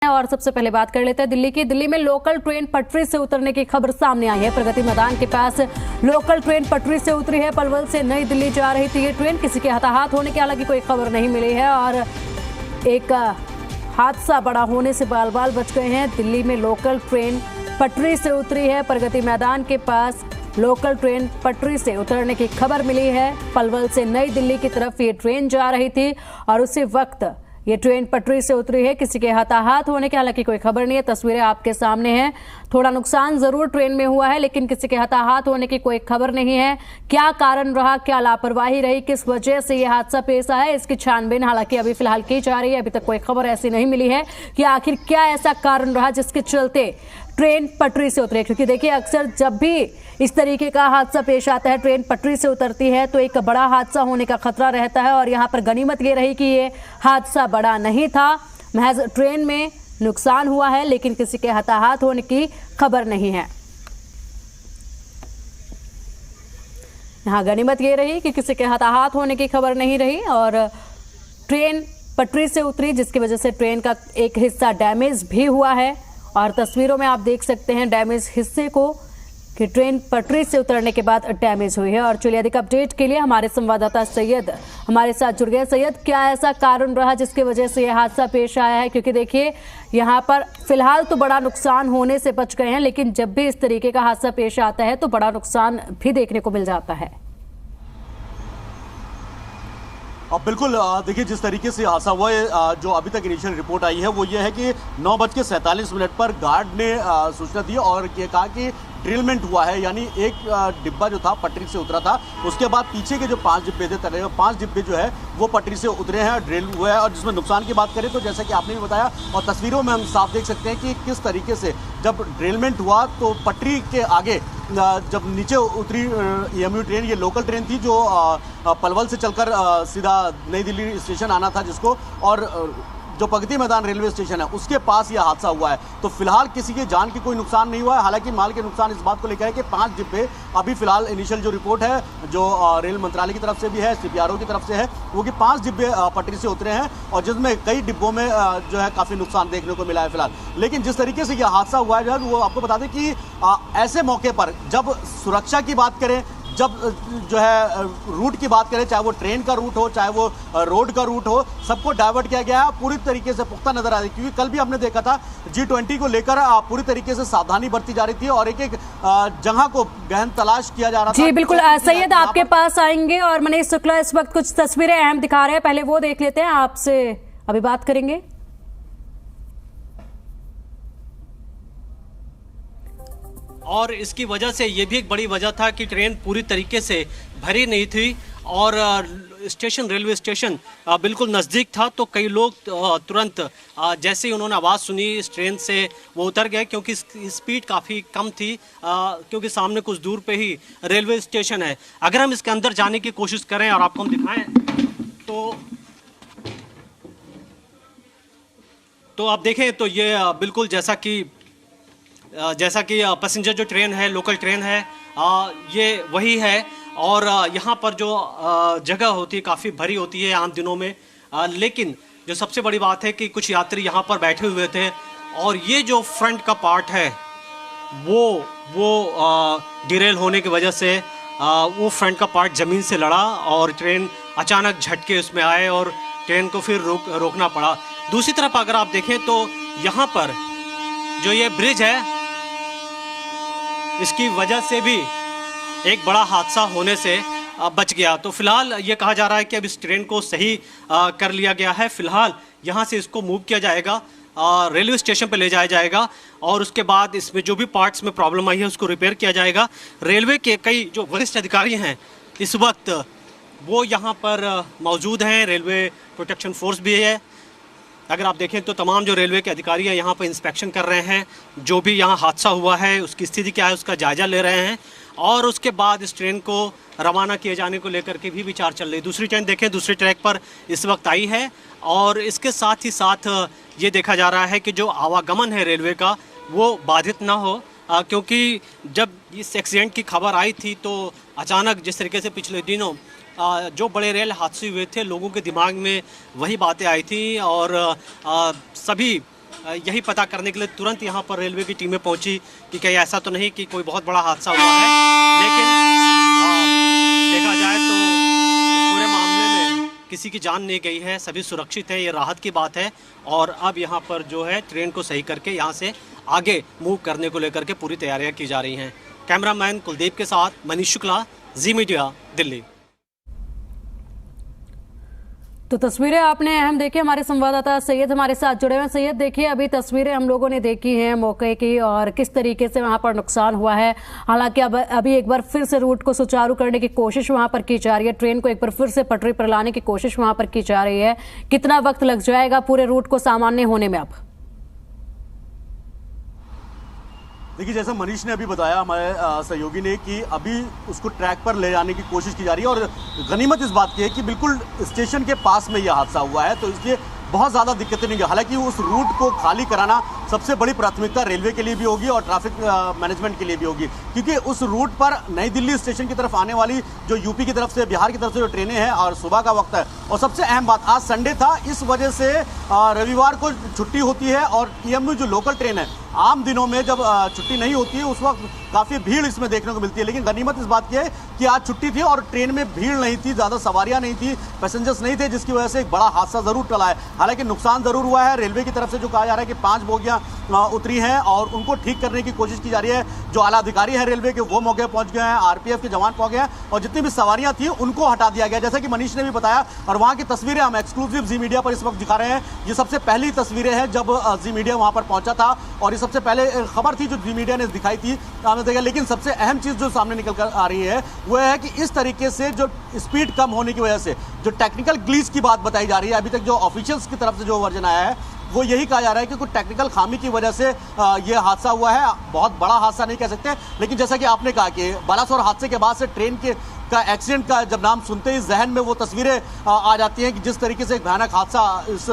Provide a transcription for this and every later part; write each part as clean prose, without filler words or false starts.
और सबसे पहले बात कर लेते हैं दिल्ली में लोकल ट्रेन पटरी से उतरने की खबर सामने आई है। प्रगति मैदान के पास लोकल ट्रेन पटरी से उतरी है। पलवल से नई दिल्ली जा रही थी ये ट्रेन। किसी के हताहत होने की हालांकि कोई खबर नहीं मिली है और एक हादसा बड़ा होने से बाल बाल बच गए हैं। दिल्ली में लोकल ट्रेन पटरी से उतरी है। प्रगति मैदान के पास लोकल ट्रेन पटरी से उतरने की खबर मिली है। पलवल से नई दिल्ली की तरफ ये ट्रेन जा रही थी और उसी वक्त ये ट्रेन पटरी से उतरी है। किसी के हताहत होने की हालांकि कोई खबर नहीं है। तस्वीरें आपके सामने हैं। थोड़ा नुकसान जरूर ट्रेन में हुआ है लेकिन किसी के हताहत होने की कोई खबर नहीं है। क्या कारण रहा, क्या लापरवाही रही, किस वजह से ये हादसा पेश आया, इसकी छानबीन हालांकि अभी फिलहाल की जा रही है। अभी तक कोई खबर ऐसी नहीं मिली है कि आखिर क्या ऐसा कारण रहा जिसके चलते ट्रेन पटरी से उतरे। क्योंकि देखिए अक्सर जब भी इस तरीके का हादसा पेश आता है, ट्रेन पटरी से उतरती है तो एक बड़ा हादसा होने का खतरा रहता है। और यहाँ पर गनीमत ये रही कि ये हादसा बड़ा नहीं था, महज ट्रेन में नुकसान हुआ है लेकिन किसी के हताहत होने की खबर नहीं है। यहाँ गनीमत ये रही कि किसी के हताहत होने की खबर नहीं रही और ट्रेन पटरी से उतरी जिसकी वजह से ट्रेन का एक हिस्सा डैमेज भी हुआ है। और तस्वीरों में आप देख सकते हैं डैमेज हिस्से को कि ट्रेन पटरी से उतरने के बाद डैमेज हुई है। और चलिए अधिक अपडेट के लिए हमारे संवाददाता सैयद हमारे साथ जुड़ गए। सैयद, क्या ऐसा कारण रहा जिसकी वजह से यह हादसा पेश आया है? क्योंकि देखिए यहाँ पर फिलहाल तो बड़ा नुकसान होने से बच गए हैं लेकिन जब भी इस तरीके का हादसा पेश आता है तो बड़ा नुकसान भी देखने को मिल जाता है। अब बिल्कुल देखिए जिस तरीके से हादसा हुआ है, जो अभी तक इनिशियल रिपोर्ट आई है वो ये है कि 9:47 पर गार्ड ने सूचना दी और ये कहा कि ड्रिलमेंट हुआ है, यानी एक डिब्बा जो था पटरी से उतरा था। उसके बाद पीछे के जो 5 डिब्बे थे, 5 डिब्बे जो है वो पटरी से उतरे हैं, ड्रिल हुआ है। और जिसमें नुकसान की बात करें तो जैसा कि आपने भी बताया और तस्वीरों में हम साफ देख सकते हैं कि किस तरीके से जब ड्रिलमेंट हुआ तो पटरी के आगे जब नीचे उतरी EMU ट्रेन, ये लोकल ट्रेन थी जो पलवल से चलकर सीधा नई दिल्ली स्टेशन आना था जिसको, और जो प्रगति मैदान रेलवे स्टेशन है उसके पास यह हादसा हुआ है। तो फिलहाल किसी के जान की कोई नुकसान नहीं हुआ है। हालांकि माल के नुकसान इस बात को लेकर है कि 5 डिब्बे अभी फिलहाल इनिशियल जो रिपोर्ट है जो रेल मंत्रालय की तरफ से भी है, CPRO की तरफ से है, वो कि 5 डिब्बे पटरी से उतरे हैं और जिसमें कई डिब्बों में जो है काफ़ी नुकसान देखने को मिला है फिलहाल। लेकिन जिस तरीके से यह हादसा हुआ है वो आपको बता दें कि ऐसे मौके पर जब सुरक्षा की बात करें, जब जो है रूट की बात करें, चाहे वो ट्रेन का रूट हो चाहे वो रोड का रूट हो, सबको डाइवर्ट किया गया है पूरी तरीके से पुख्ता नजर आ रही है। क्योंकि कल भी हमने देखा था G20 को लेकर पूरी तरीके से सावधानी बरती जा रही थी और एक एक जगह को गहन तलाश किया जा रहा था। जी बिल्कुल सैयद, आपके पास आएंगे और मनीष शुक्ला इस वक्त कुछ तस्वीरें अहम दिखा रहे हैं, पहले वो देख लेते हैं, आपसे अभी बात करेंगे। और इसकी वजह से ये भी एक बड़ी वजह था कि ट्रेन पूरी तरीके से भरी नहीं थी और रेलवे स्टेशन बिल्कुल नज़दीक था। तो कई लोग तुरंत जैसे ही उन्होंने आवाज़ सुनी इस ट्रेन से वो उतर गए क्योंकि स्पीड काफ़ी कम थी, क्योंकि सामने कुछ दूर पे ही रेलवे स्टेशन है। अगर हम इसके अंदर जाने की कोशिश करें और आपको हम दिखाएं तो आप देखें तो ये बिल्कुल जैसा कि पैसेंजर जो ट्रेन है, लोकल ट्रेन है, ये वही है। और यहाँ पर जो जगह होती है काफ़ी भरी होती है आम दिनों में, लेकिन जो सबसे बड़ी बात है कि कुछ यात्री यहाँ पर बैठे हुए थे और ये जो फ्रंट का पार्ट है वो डिरेल होने की वजह से वो फ्रंट का पार्ट ज़मीन से लड़ा और ट्रेन अचानक झटके उसमें आए और ट्रेन को फिर रोकना पड़ा। दूसरी तरफ अगर आप देखें तो यहाँ पर जो ये ब्रिज है इसकी वजह से भी एक बड़ा हादसा होने से बच गया। तो फिलहाल ये कहा जा रहा है कि अब इस ट्रेन को सही कर लिया गया है। फिलहाल यहाँ से इसको मूव किया जाएगा, रेलवे स्टेशन पर ले जाया जाएगा और उसके बाद इसमें जो भी पार्ट्स में प्रॉब्लम आई है उसको रिपेयर किया जाएगा। रेलवे के कई जो वरिष्ठ अधिकारी हैं इस वक्त वो यहाँ पर मौजूद हैं, रेलवे प्रोटेक्शन फोर्स भी है। अगर आप देखें तो तमाम जो रेलवे के अधिकारी हैं यहाँ पर इंस्पेक्शन कर रहे हैं, जो भी यहाँ हादसा हुआ है उसकी स्थिति क्या है उसका जायज़ा ले रहे हैं और उसके बाद इस ट्रेन को रवाना किए जाने को लेकर के भी विचार चल रही। दूसरी ट्रेन देखें दूसरे ट्रैक पर इस वक्त आई है और इसके साथ ही साथ ये देखा जा रहा है कि जो आवागमन है रेलवे का वो बाधित ना हो, क्योंकि जब इस एक्सीडेंट की खबर आई थी तो अचानक जिस तरीके से पिछले दिनों जो बड़े रेल हादसे हुए थे लोगों के दिमाग में वही बातें आई थी और सभी यही पता करने के लिए तुरंत यहाँ पर रेलवे की टीमें पहुँची कि कहीं ऐसा तो नहीं कि कोई बहुत बड़ा हादसा हुआ है। लेकिन देखा जाए तो इस पूरे मामले में किसी की जान नहीं गई है, सभी सुरक्षित हैं, ये राहत की बात है। और अब यहाँ पर जो है ट्रेन को सही करके यहाँ से आगे मूव करने को लेकर के पूरी तैयारियाँ की जा रही हैं। कैमरामैन कुलदीप के साथ मनीष शुक्ला, जी मीडिया, दिल्ली। तो तस्वीरें आपने अहम देखी, हमारे संवाददाता सैयद हमारे साथ जुड़े हुए हैं। सैयद, देखिए अभी तस्वीरें हम लोगों ने देखी हैं मौके की और किस तरीके से वहां पर नुकसान हुआ है। हालांकि अब अभी एक बार फिर से रूट को सुचारू करने की कोशिश वहां पर की जा रही है, ट्रेन को एक बार फिर से पटरी पर लाने की कोशिश वहां पर की जा रही है। कितना वक्त लग जाएगा पूरे रूट को सामान्य होने में? अब देखिए, जैसा मनीष ने अभी बताया हमारे सहयोगी ने कि अभी उसको ट्रैक पर ले जाने की कोशिश की जा रही है। और गनीमत इस बात की है कि बिल्कुल स्टेशन के पास में यह हादसा हुआ है, तो इसलिए बहुत ज़्यादा दिक्कतें नहीं है। हालांकि उस रूट को खाली कराना सबसे बड़ी प्राथमिकता रेलवे के लिए भी होगी और ट्रैफिक मैनेजमेंट के लिए भी होगी, क्योंकि उस रूट पर नई दिल्ली स्टेशन की तरफ आने वाली जो यूपी की तरफ से, बिहार की तरफ से जो ट्रेनें हैं और सुबह का वक्त है, और सबसे अहम बात आज संडे था, इस वजह से रविवार को छुट्टी होती है। और ईएमयू जो लोकल ट्रेन है, आम दिनों में जब छुट्टी नहीं होती है उस वक्त काफ़ी भीड़ इसमें देखने को मिलती है। लेकिन गनीमत इस बात की है कि आज छुट्टी थी और ट्रेन में भीड़ नहीं थी, ज़्यादा सवारियां नहीं थी, पैसेंजर्स नहीं थे, जिसकी वजह से एक बड़ा हादसा ज़रूर टला है। हालांकि नुकसान ज़रूर हुआ है। रेलवे की तरफ से जो कहा जा रहा है कि 5 बोगियां उतरी हैं और उनको ठीक करने की कोशिश की जा रही है। जो आला अधिकारी हैं रेलवे के वो मौके पर पहुंच गए हैं, आरपीएफ के जवान पहुंच गए हैं और जितनी भी सवारियां थी उनको हटा दिया गया, जैसा कि मनीष ने भी बताया। और वहाँ की तस्वीरें हम एक्सक्लूसिव जी मीडिया पर इस वक्त दिखा रहे हैं। ये सबसे पहली तस्वीरें हैं जब जी मीडिया वहाँ पर पहुंचा था और ये सबसे पहले खबर थी जो जी मीडिया ने दिखाई थी, हमने देखा। लेकिन सबसे अहम चीज़ जो सामने निकल कर आ रही है वो है कि इस तरीके से जो स्पीड कम होने की वजह से जो टेक्निकल ग्लिच की बात बताई जा रही है, अभी तक जो ऑफिशियल्स की तरफ से जो वर्जन आया है वो यही कहा जा रहा है कि कुछ टेक्निकल खामी की वजह से ये हादसा हुआ है। बहुत बड़ा हादसा नहीं कह सकते, लेकिन जैसा कि आपने कहा कि बालासोर हादसे के बाद से ट्रेन का एक्सीडेंट का जब नाम सुनते ही जहन में वो तस्वीरें आ जाती हैं कि जिस तरीके से एक भयानक हादसा इस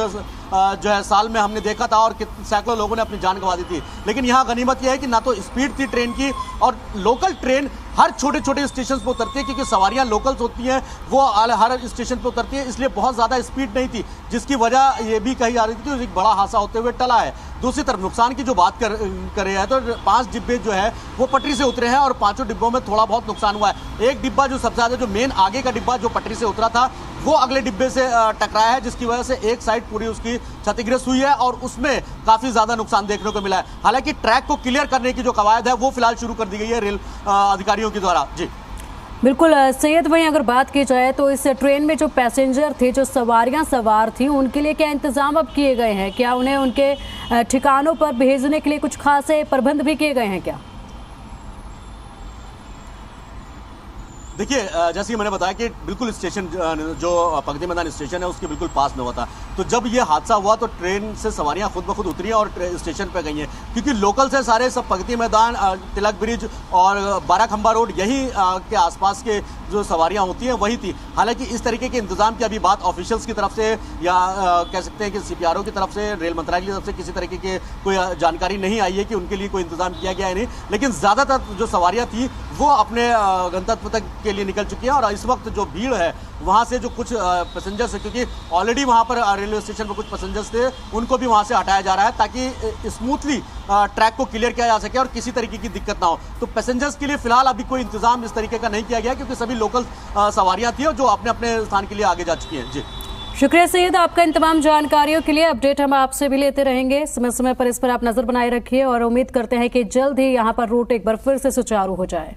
जो है साल में हमने देखा था और सैकड़ों लोगों ने अपनी जान गंवा दी थी। लेकिन यहाँ गनीमत यह है कि ना तो स्पीड थी ट्रेन की, और लोकल ट्रेन हर छोटे छोटे स्टेशन पर उतरती है क्योंकि सवारियाँ लोकल्स होती हैं, वो हर स्टेशन पर उतरती है, इसलिए बहुत ज़्यादा स्पीड नहीं थी, जिसकी वजह ये भी कही जा रही थी कि एक बड़ा हादसा होते हुए टला है। दूसरी तरफ नुकसान की जो बात कर रहे हैं तो 5 डिब्बे जो है वो पटरी से उतरे हैं और 5 डिब्बों में थोड़ा बहुत नुकसान हुआ है। एक डिब्बा जो सबसे ज़्यादा, जो मेन आगे का डिब्बा जो पटरी से उतरा था, वो अगले डिब्बे से टकराया है, जिसकी वजह से एक साइड पूरी उसकी क्षतिग्रस्त हुई है और उसमें काफ़ी ज़्यादा नुकसान देखने को मिला है। हालांकि ट्रैक को क्लियर करने की जो कवायद है वो फिलहाल शुरू कर दी गई है रेल अधिकारियों के द्वारा। जी बिल्कुल सैयद, वहीं अगर बात की जाए तो इस ट्रेन में जो पैसेंजर थे, जो सवारियां सवार थी, उनके लिए क्या इंतजाम अब किए गए हैं? क्या उन्हें उनके ठिकानों पर भेजने के लिए कुछ खासे प्रबंध भी किए गए हैं क्या? देखिए, जैसे कि मैंने बताया कि बिल्कुल स्टेशन जो प्रगति मैदान स्टेशन है उसके बिल्कुल पास में हुआ था। तो जब ये हादसा हुआ तो ट्रेन से सवारियां खुद ब खुद उतरी हैं और स्टेशन पे गई हैं, क्योंकि लोकल से सारे सब प्रगति मैदान, तिलक ब्रिज और 12 खंबा रोड, यही के आसपास के जो सवारियां होती हैं वही थी। हालांकि इस तरीके के इंतजाम की अभी बात ऑफिशियल्स की तरफ से या कह सकते हैं कि सीपीआरओ की तरफ से, रेल मंत्रालय की तरफ से किसी तरीके के कोई जानकारी नहीं आई है कि उनके लिए कोई इंतजाम किया गया है नहीं। लेकिन ज़्यादातर जो सवारियाँ थी वो अपने गंतव्य तक के लिए निकल चुकी हैं और इस वक्त जो भीड़ है वहाँ से जो कुछ पैसेंजर्स है, क्योंकि ऑलरेडी वहाँ पर रेलवे स्टेशन पर कुछ पैसेंजर्स थे, उनको भी वहाँ से हटाया जा रहा है ताकि स्मूथली ट्रैक को क्लियर किया जा सके और किसी तरीके की दिक्कत ना हो। तो पैसेंजर्स के लिए फिलहाल अभी कोई इंतजाम इस तरीके का नहीं किया गया क्योंकि सभी लोकल सवारियाँ थी और जो अपने अपने स्थान के लिए आगे जा चुकी हैं। जी शुक्रिया सैयद आपका इन तमाम जानकारियों के लिए। अपडेट हम आपसे भी लेते रहेंगे, समय समय पर इस पर आप नजर बनाए रखिए और उम्मीद करते हैं कि जल्द ही यहाँ पर रूट एक बार फिर से सुचारू हो जाए।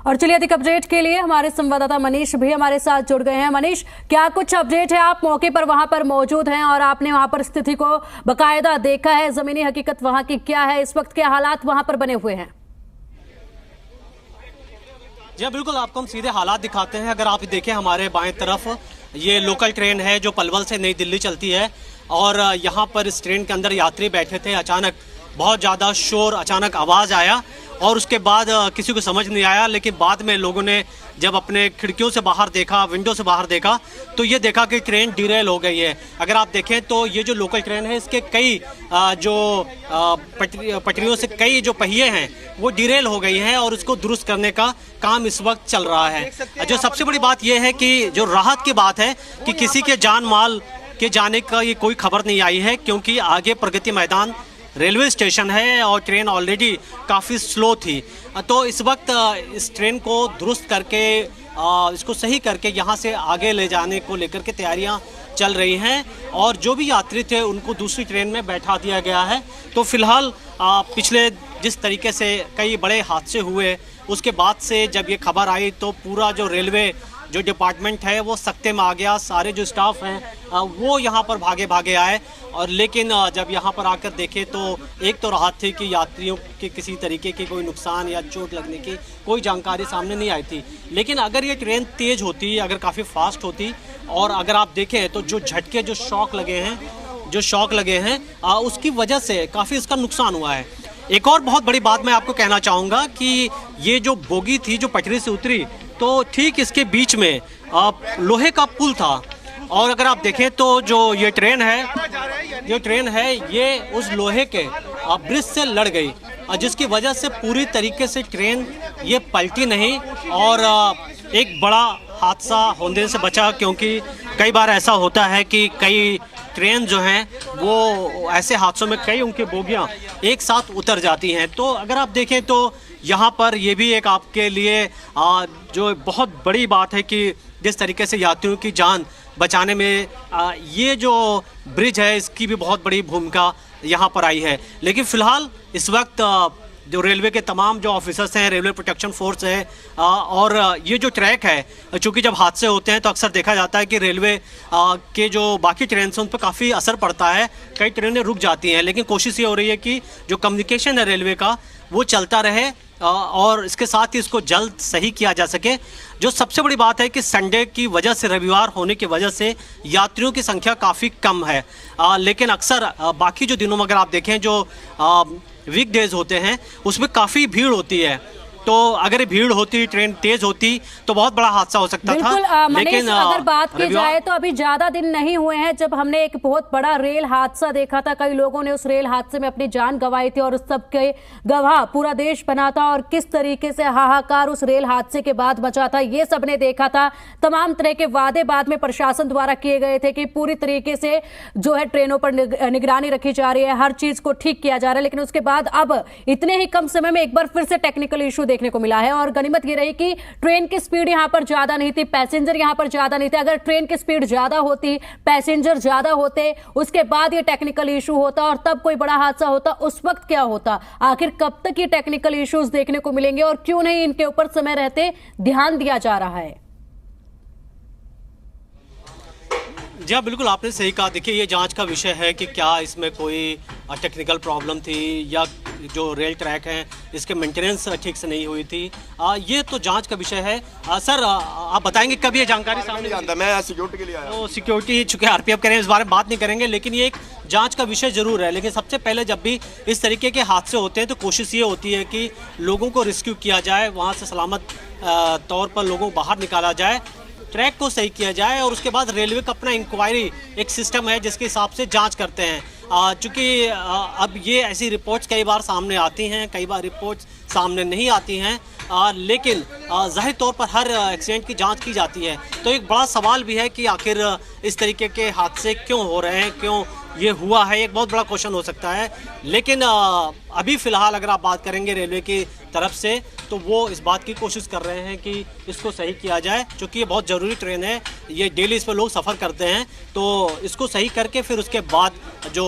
और चलिए अधिक अपडेट के लिए हमारे संवाददाता मनीष भी हमारे साथ जुड़ गए हैं। मनीष, क्या कुछ अपडेट है? आप मौके पर वहां पर मौजूद हैं और आपने वहां पर स्थिति को बकायदा देखा है, जमीनी हकीकत वहां की क्या है, इस वक्त के हालात वहां पर बने हुए हैं? जी बिल्कुल, आपको हम सीधे हालात दिखाते हैं। अगर आप देखें हमारे बाएं तरफ, ये लोकल ट्रेन है जो पलवल से नई दिल्ली चलती है और यहाँ पर इस ट्रेन के अंदर यात्री बैठे थे। अचानक बहुत ज़्यादा शोर, अचानक आवाज़ आया और उसके बाद किसी को समझ नहीं आया, लेकिन बाद में लोगों ने जब अपने खिड़कियों से बाहर देखा, विंडो से बाहर देखा, तो ये देखा कि ट्रेन डिरेल हो गई है। अगर आप देखें तो ये जो लोकल ट्रेन है इसके कई जो पटरियों से कई जो पहिए हैं वो डिरेल हो गई हैं और उसको दुरुस्त करने का काम इस वक्त चल रहा है। जो सबसे बड़ी बात यह है कि जो राहत की बात है कि किसी के जान माल के जाने का ये कोई खबर नहीं आई है, क्योंकि आगे प्रगति मैदान रेलवे स्टेशन है और ट्रेन ऑलरेडी काफ़ी स्लो थी। तो इस वक्त इस ट्रेन को दुरुस्त करके इसको सही करके यहाँ से आगे ले जाने को लेकर के तैयारियाँ चल रही हैं और जो भी यात्री थे उनको दूसरी ट्रेन में बैठा दिया गया है। तो फिलहाल पिछले जिस तरीके से कई बड़े हादसे हुए उसके बाद से जब ये खबर आई तो पूरा जो रेलवे जो डिपार्टमेंट है वो सख्ते में आ गया। सारे जो स्टाफ हैं वो यहाँ पर भागे भागे आए और लेकिन जब यहाँ पर आकर देखे तो एक तो राहत थी कि यात्रियों के किसी तरीके की कोई नुकसान या चोट लगने की कोई जानकारी सामने नहीं आई थी। लेकिन अगर ये ट्रेन तेज़ होती, अगर काफ़ी फास्ट होती और अगर आप देखें तो जो झटके जो शॉक लगे हैं उसकी वजह से काफ़ी इसका नुकसान हुआ है। एक और बहुत बड़ी बात मैं आपको कहना चाहूँगा कि ये जो बोगी थी जो पटरी से उतरी तो ठीक इसके बीच में लोहे का पुल था और अगर आप देखें तो जो ये ट्रेन है ये उस लोहे के ब्रिज से लड़ गई जिसकी वजह से पूरी तरीके से ट्रेन ये पलटी नहीं और एक बड़ा हादसा होने से बचा। क्योंकि कई बार ऐसा होता है कि कई ट्रेन जो हैं वो ऐसे हादसों में कई उनकी बोगियां एक साथ उतर जाती हैं। तो अगर आप देखें तो यहाँ पर ये भी एक आपके लिए जो बहुत बड़ी बात है कि जिस तरीके से यात्रियों की जान बचाने में ये जो ब्रिज है इसकी भी बहुत बड़ी भूमिका यहाँ पर आई है। लेकिन फ़िलहाल इस वक्त जो रेलवे के तमाम जो ऑफिसर्स हैं, रेलवे प्रोटेक्शन फोर्स है और ये जो ट्रैक है, चूँकि जब हादसे होते हैं तो अक्सर देखा जाता है कि रेलवे के जो बाकी ट्रेन हैं उन पर काफ़ी असर पड़ता है, कई ट्रेनें रुक जाती हैं। लेकिन कोशिश ये हो रही है कि जो कम्युनिकेशन है रेलवे का वो चलता रहे और इसके साथ ही इसको जल्द सही किया जा सके। जो सबसे बड़ी बात है कि संडे की वजह से, रविवार होने की वजह से यात्रियों की संख्या काफ़ी कम है। लेकिन अक्सर बाकी जो दिनों में अगर आप देखें जो वीकडेज होते हैं उसमें काफ़ी भीड़ होती है। तो अगर भीड़ होती, ट्रेन तेज होती तो बहुत बड़ा हादसा हो सकता था। लेकिन अगर बात की जाए तो अभी ज्यादा दिन नहीं हुए हैं जब हमने एक बहुत बड़ा रेल हादसा देखा था। कई लोगों ने उस रेल हादसे में अपनी जान गंवाई थी और उस सब के गवाह पूरा देश बना था और किस तरीके से हाहाकार उस रेल हादसे के बाद मचा था ये सबने देखा था। तमाम तरह के वादे बाद में प्रशासन द्वारा किए गए थे कि पूरी तरीके से जो है ट्रेनों पर निगरानी रखी जा रही है, हर चीज को ठीक किया जा रहा है। लेकिन उसके बाद अब इतने ही कम समय में एक बार फिर से टेक्निकल इशू देखने को मिला है और गनीमत ये रही कि ट्रेन की स्पीड यहां पर ज्यादा नहीं थी, पैसेंजर यहां पर ज्यादा नहीं थे। अगर ट्रेन की स्पीड ज्यादा होती, पैसेंजर ज्यादा होते, उसके बाद ये टेक्निकल इशू होता और तब कोई बड़ा हादसा होता, उस वक्त क्या होता? आखिर कब तक ये टेक्निकल इश्यूज देखने को मिलेंगे और क्यों नहीं इनके ऊपर समय रहते ध्यान दिया जा रहा है? जी हाँ, बिल्कुल आपने सही कहा। देखिए ये जांच का विषय है कि क्या इसमें कोई टेक्निकल प्रॉब्लम थी या जो रेल ट्रैक हैं इसके मेंटेनेंस ठीक से नहीं हुई थी। ये तो जांच का विषय है। सर आप बताएंगे कब ये जानकारी सामने जानता? मैं सिक्योरिटी के लिए आया। तो सिक्योरिटी चूँकि आरपीएफ करें इस बारे में बात नहीं करेंगे, लेकिन ये एक जांच का विषय जरूर है। लेकिन सबसे पहले जब भी इस तरीके के हादसे होते हैं तो कोशिश ये होती है कि लोगों को रेस्क्यू किया जाए, वहाँ से सलामत तौर पर लोगों को बाहर निकाला जाए, ट्रैक को सही किया जाए और उसके बाद रेलवे का अपना इंक्वायरी एक सिस्टम है जिसके हिसाब से जांच करते हैं। चूँकि अब ये ऐसी रिपोर्ट्स कई बार सामने आती हैं, कई बार रिपोर्ट्स सामने नहीं आती हैं, लेकिन ज़ाहिर तौर पर हर एक्सीडेंट की जांच की जाती है। तो एक बड़ा सवाल भी है कि आखिर इस तरीके के हादसे क्यों हो रहे हैं, क्यों ये हुआ है, एक बहुत बड़ा क्वेश्चन हो सकता है। लेकिन अभी फ़िलहाल अगर आप बात करेंगे रेलवे की तरफ से तो वो इस बात की कोशिश कर रहे हैं कि इसको सही किया जाए, क्योंकि ये बहुत ज़रूरी ट्रेन है, ये डेली इस पर लोग सफ़र करते हैं। तो इसको सही करके फिर उसके बाद जो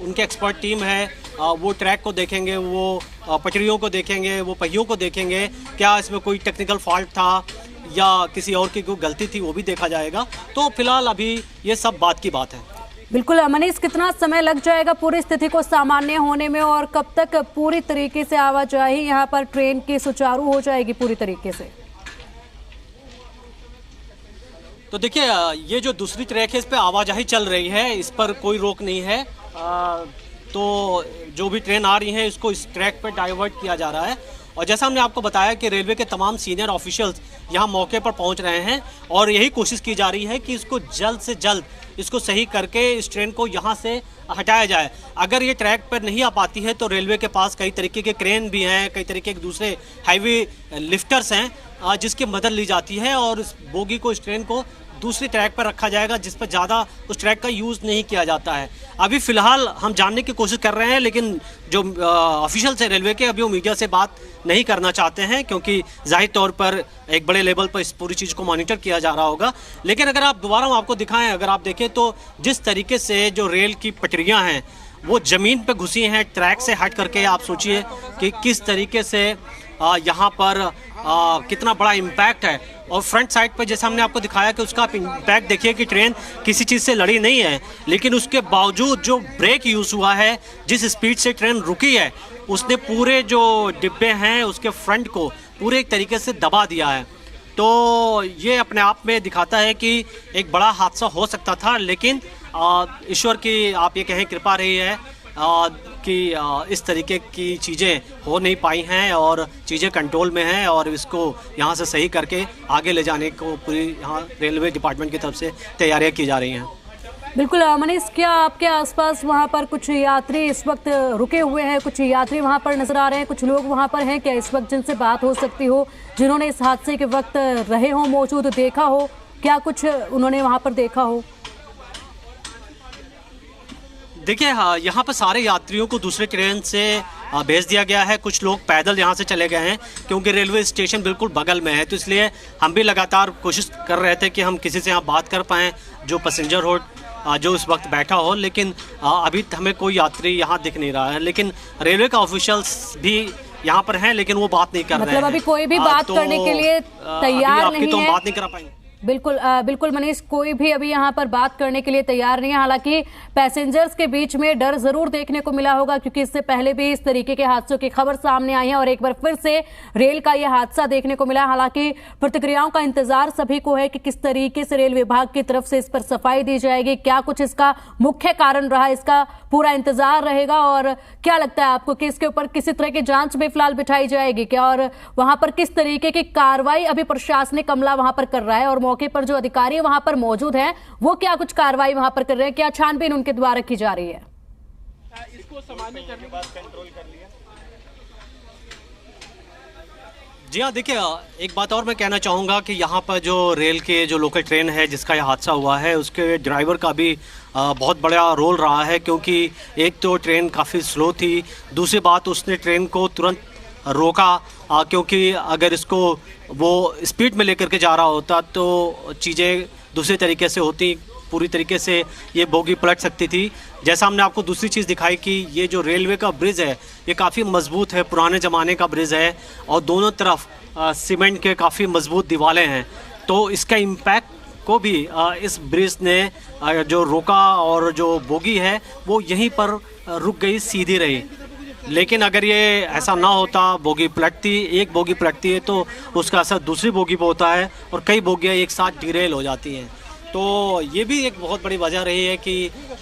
उनके एक्सपर्ट टीम है वो ट्रैक को देखेंगे, वो पटरियों को देखेंगे, वो पहियों को देखेंगे, क्या इसमें कोई टेक्निकल फॉल्ट था या किसी और की कोई गलती थी वो भी देखा जाएगा। तो फिलहाल अभी ये सब बात की बात है। बिल्कुल मनीष, कितना समय लग जाएगा पूरी स्थिति को सामान्य होने में और कब तक पूरी तरीके से आवाजाही यहाँ पर ट्रेन की सुचारू हो जाएगी पूरी तरीके से? तो देखिए ये जो दूसरी ट्रैक है इस पर आवाजाही चल रही है, इस पर कोई रोक नहीं है। तो जो भी ट्रेन आ रही है इसको इस ट्रैक पर डाइवर्ट किया जा रहा है और जैसा हमने आपको बताया कि रेलवे के तमाम सीनियर ऑफिशियल्स यहाँ मौके पर पहुँच रहे हैं और यही कोशिश की जा रही है कि इसको जल्द से जल्द इसको सही करके इस ट्रेन को यहाँ से हटाया जाए। अगर ये ट्रैक पर नहीं आ पाती है तो रेलवे के पास कई तरीके के क्रेन भी हैं, कई तरीके के दूसरे हैवी लिफ्टर्स हैं जिसकी मदद ली जाती है और इस बोगी को, इस ट्रेन को दूसरी ट्रैक पर रखा जाएगा जिस पर ज़्यादा उस ट्रैक का यूज़ नहीं किया जाता है। अभी फ़िलहाल हम जानने की कोशिश कर रहे हैं, लेकिन जो ऑफिशियल्स हैं रेलवे के, अभी वो मीडिया से बात नहीं करना चाहते हैं क्योंकि जाहिर तौर पर एक बड़े लेवल पर इस पूरी चीज़ को मॉनिटर किया जा रहा होगा। लेकिन अगर आप दोबारा हम आपको दिखाएं, अगर आप देखें तो जिस तरीके से जो रेल की पटरियाँ हैं वो ज़मीन पर घुसी हैं ट्रैक से हट करके, आप सोचिए कि किस तरीके से यहाँ पर कितना बड़ा इम्पैक्ट है। और फ्रंट साइड पर जैसा हमने आपको दिखाया कि उसका आप इम्पैक्ट देखिए कि ट्रेन किसी चीज़ से लड़ी नहीं है, लेकिन उसके बावजूद जो ब्रेक यूज़ हुआ है, जिस स्पीड से ट्रेन रुकी है, उसने पूरे जो डिब्बे हैं उसके फ्रंट को पूरे एक तरीके से दबा दिया है। तो ये अपने आप में दिखाता है कि एक बड़ा हादसा हो सकता था, लेकिन ईश्वर की आप ये कहें कृपा रही है कि इस तरीके की चीज़ें हो नहीं पाई हैं और चीज़ें कंट्रोल में हैं और इसको यहाँ से सही करके आगे ले जाने को पूरी यहाँ रेलवे डिपार्टमेंट की तरफ से तैयारियाँ की जा रही हैं। बिल्कुल मनीष, क्या आपके आसपास वहाँ पर कुछ यात्री इस वक्त रुके हुए हैं, कुछ यात्री वहाँ पर नजर आ रहे हैं, कुछ लोग वहाँ पर हैं क्या इस वक्त जिनसे बात हो सकती हो, जिन्होंने इस हादसे के वक्त रहे हो, मौजूद, देखा हो, क्या कुछ उन्होंने वहाँ पर देखा हो? देखिए, हाँ, यहाँ पर सारे यात्रियों को दूसरे ट्रेन से भेज दिया गया है। कुछ लोग पैदल यहाँ से चले गए हैं क्योंकि रेलवे स्टेशन बिल्कुल बगल में है, तो इसलिए हम भी लगातार कोशिश कर रहे थे कि हम किसी से यहाँ बात कर पाएँ जो पैसेंजर हो, जो इस वक्त बैठा हो, लेकिन अभी हमें कोई यात्री यहाँ दिख नहीं रहा है। लेकिन रेलवे का ऑफिशियल्स भी यहाँ पर हैं, लेकिन वो बात नहीं कर रहे हैं। मतलब अभी कोई भी बात करने के लिए तैयार नहीं है। तो हम बात नहीं करा पाएंगे। बिल्कुल मनीष, कोई भी अभी यहाँ पर बात करने के लिए तैयार नहीं है। हालांकि पैसेंजर्स के बीच में डर जरूर देखने को मिला होगा क्योंकि इससे पहले भी इस तरीके के हादसों की खबर सामने आई है और एक बार फिर से रेल का यह हादसा देखने को मिला। हालांकि प्रतिक्रियाओं का इंतजार सभी को है कि किस तरीके से रेल विभाग की तरफ से इस पर सफाई दी जाएगी, क्या कुछ इसका मुख्य कारण रहा, इसका पूरा इंतजार रहेगा। और क्या लगता है आपको कि इसके ऊपर किसी तरह की जांच में फिलहाल बिठाई जाएगी क्या, और वहां पर किस तरीके की कार्रवाई अभी प्रशासनिक अमला वहां पर कर रहा है और मौके पर जो अधिकारी वहां पर मौजूद हैं वो क्या कुछ कार्रवाई वहां पर कर रहे हैं, क्या छानबीन उनके द्वारा की जा रही है? इसको सामान्य करने के बाद कंट्रोल कर लिया। जी हाँ, देखिए, एक बात और मैं कहना चाहूँगा कि यहाँ पर जो रेल के जो लोकल ट्रेन है जिसका यह हादसा हुआ है, उसके ड्राइवर का भी बहुत बड़ा रोल रहा है क्योंकि एक तो ट्रेन काफ़ी स्लो थी, दूसरी बात उसने ट्रेन को तुरंत रोका क्योंकि अगर इसको वो स्पीड में लेकर के जा रहा होता तो चीज़ें दूसरे तरीके से होती, पूरी तरीके से ये बोगी पलट सकती थी। जैसा हमने आपको दूसरी चीज़ दिखाई कि ये जो रेलवे का ब्रिज है ये काफ़ी मजबूत है, पुराने ज़माने का ब्रिज है और दोनों तरफ सीमेंट के काफ़ी मजबूत दीवारें हैं, तो इसका इम्पैक्ट को भी इस ब्रिज ने जो रोका और जो बोगी है वो यहीं पर रुक गई, सीधी रही। लेकिन अगर ये ऐसा ना होता, बोगी पलटती, एक बोगी पलटती है तो उसका असर दूसरी बोगी पर होता है और कई बोगियाँ एक साथ डिरेल हो जाती हैं। तो ये भी एक बहुत बड़ी वजह रही है कि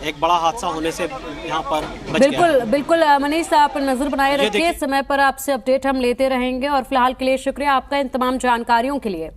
एक बड़ा हादसा होने से यहाँ पर बच गया। बिल्कुल मनीष, आप नजर बनाए रखिए, समय पर आपसे अपडेट हम लेते रहेंगे और फिलहाल के लिए शुक्रिया आपका इन तमाम जानकारियों के लिए।